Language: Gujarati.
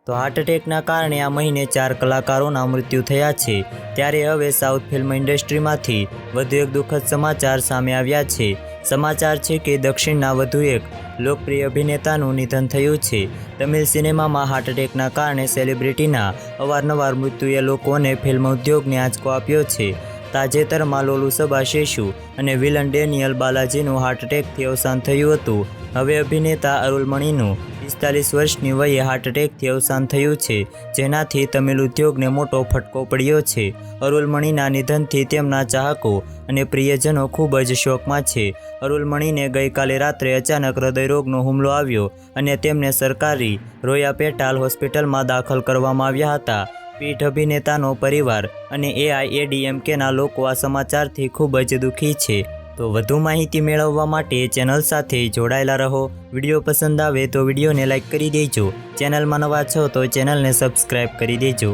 તો હાર્ટ એટેકના કારણે આ મહિને 4 કલાકારોના મૃત્યુ થયા છે। ત્યારે હવે સાઉથ ફિલ્મ ઇન્ડસ્ટ્રીમાંથી વધુ એક દુઃખદ સમાચાર સામે આવ્યા છે। સમાચાર છે કે દક્ષિણના વધુ એક લોકપ્રિય અભિનેતાનું નિધન થયું છે। તમિલ સિનેમામાં હાર્ટ એટેકના કારણે સેલિબ્રિટીના અવારનવાર મૃત્યુએ લોકોને ફિલ્મ ઉદ્યોગને આંચકો આપ્યો છે। તાજેતરમાં લોલુ સબાશેશુ અને વિલન ડેનિયલ બાલાજીનું હાર્ટ એટેકથી અવસાન થયું હતું। હવે અભિનેતા અરુલમણીનું 45 વર્ષની વયે હાર્ટ એટેકથી અવસાન થયું છે, જેનાથી તમિલ ઉદ્યોગને મોટો ફટકો પડ્યો છે। અરુલમણીના નિધનથી તેમના ચાહકો અને પ્રિયજનો ખૂબ જ શોકમાં છે। અરુલમણીને ગઈકાલે રાત્રે અચાનક હૃદયરોગનો હુમલો આવ્યો અને તેમને સરકારી રોયા પેટાલ હોસ્પિટલમાં દાખલ કરવામાં આવ્યા હતા। પીઠ અભિનેતાનો પરિવાર અને એઆઈએડીએમકેના લોકો આ સમાચારથી ખૂબ જ દુઃખી છે। તો વધુ માહિતી મેળવવા માટે ચેનલ સાથે જોડાયેલા રહો। વિડીયો પસંદ આવે તો વિડીયોને લાઇક કરી દેજો। ચેનલમાં નવા છો તો ચેનલને સબસ્ક્રાઈબ કરી દેજો।